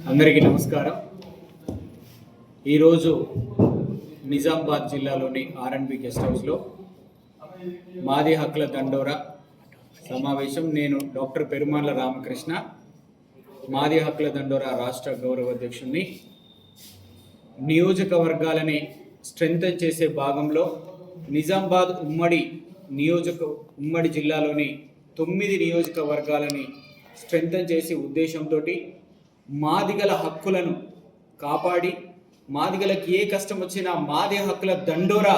అందరికీ నమస్కారం. ఈరోజు నిజామాబాద్ జిల్లాలోని ఆర్ఎన్బి గెస్ట్ హౌస్లో మాది హక్కుల దండోరా సమావేశం. నేను డాక్టర్ పెరుమాళ్ల రామకృష్ణ, మాది హక్కుల దండోరా రాష్ట్ర గౌరవ అధ్యక్షుడిని. నియోజకవర్గాలని స్ట్రెంథన్ చేసే భాగంలో నిజామాబాద్ ఉమ్మడి జిల్లాలోని 9 నియోజకవర్గాలని స్ట్రెంథన్ చేసే ఉద్దేశంతో మాదిగల హక్కులను కాపాడి మాదిగలకు ఏ కష్టం వచ్చినా మాది హక్కుల దండోరా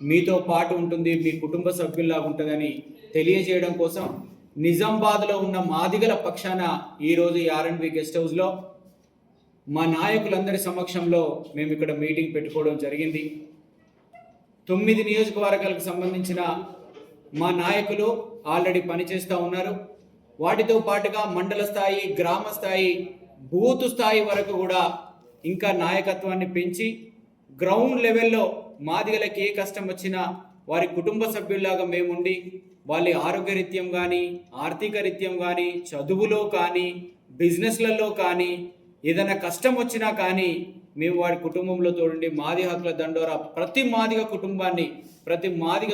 మీతో పాటు ఉంటుంది, మీ కుటుంబ సభ్యుల్లా ఉంటుందని తెలియజేయడం కోసం నిజామాబాద్లో ఉన్న మాదిగల పక్షాన ఈరోజు ఈ ఆర్ఎన్బి గెస్ట్ హౌస్లో మా నాయకులందరి సమక్షంలో మేము ఇక్కడ మీటింగ్ పెట్టుకోవడం జరిగింది. 9 నియోజకవర్గాలకు సంబంధించిన మా నాయకులు ఆల్రెడీ పనిచేస్తూ ఉన్నారు. వాటితో పాటుగా మండల స్థాయి, గ్రామ స్థాయి, బూత్ స్థాయి వరకు కూడా ఇంకా నాయకత్వాన్ని పెంచి గ్రౌండ్ లెవెల్లో మాదిగలకి ఏ కష్టం వచ్చినా వారి కుటుంబ సభ్యుల్లాగా మేముండి వాళ్ళ ఆరోగ్యరీత్యం కానీ, ఆర్థిక రీత్యం కానీ, చదువులో కానీ, బిజినెస్లలో కానీ ఏదైనా కష్టం వచ్చినా కానీ మేము వారి కుటుంబంలో తోడండి మాది హక్కుల దండోరా ప్రతి మాదిగ కుటుంబాన్ని, ప్రతి మాదిగ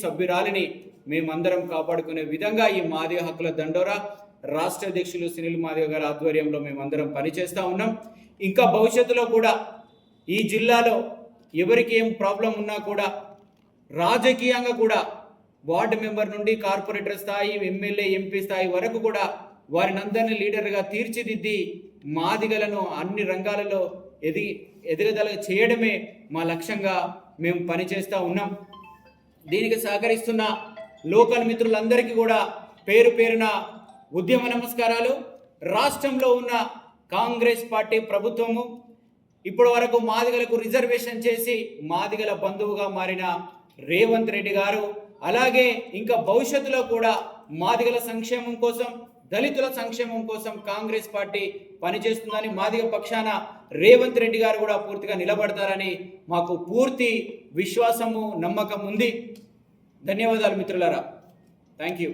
సభ్యురాలిని మేమందరం కాపాడుకునే విధంగా ఈ మాదిగ హక్కుల దండోరా రాష్ట్ర అధ్యక్షులు సునీల్ మాదిగ గారి ఆధ్వర్యంలో మేమందరం పనిచేస్తూ ఉన్నాం. ఇంకా భవిష్యత్తులో కూడా ఈ జిల్లాలో ఎవరికి ఏం ప్రాబ్లం ఉన్నా కూడా రాజకీయంగా కూడా వార్డు మెంబర్ నుండి కార్పొరేటర్ స్థాయి, ఎమ్మెల్యే, ఎంపీ స్థాయి వరకు కూడా వారిని అందరినీ లీడర్గా తీర్చిదిద్ది మాదిగలను అన్ని రంగాలలో ఎదుగుదల చేయడమే మా లక్ష్యంగా మేము పనిచేస్తూ ఉన్నాం. దీనికి సహకరిస్తున్న లోకల్ మిత్రులందరికీ కూడా పేరు పేరున ఉద్యమ నమస్కారాలు. రాష్ట్రంలో ఉన్న కాంగ్రెస్ పార్టీ ప్రభుత్వము ఇప్పటి వరకు మాదిగలకు రిజర్వేషన్ చేసి మాదిగల బంధువుగా మారిన రేవంత్ రెడ్డి గారు, అలాగే ఇంకా భవిష్యత్తులో కూడా మాదిగల సంక్షేమం కోసం, దళితుల సంక్షేమం కోసం కాంగ్రెస్ పార్టీ పనిచేస్తుందని మాదిగ పక్షాన రేవంత్ రెడ్డి గారు కూడా పూర్తిగా నిలబడతారని మాకు పూర్తి విశ్వాసము, నమ్మకం ఉంది. ధన్యవాదాలు మిత్రులారా. Thank you.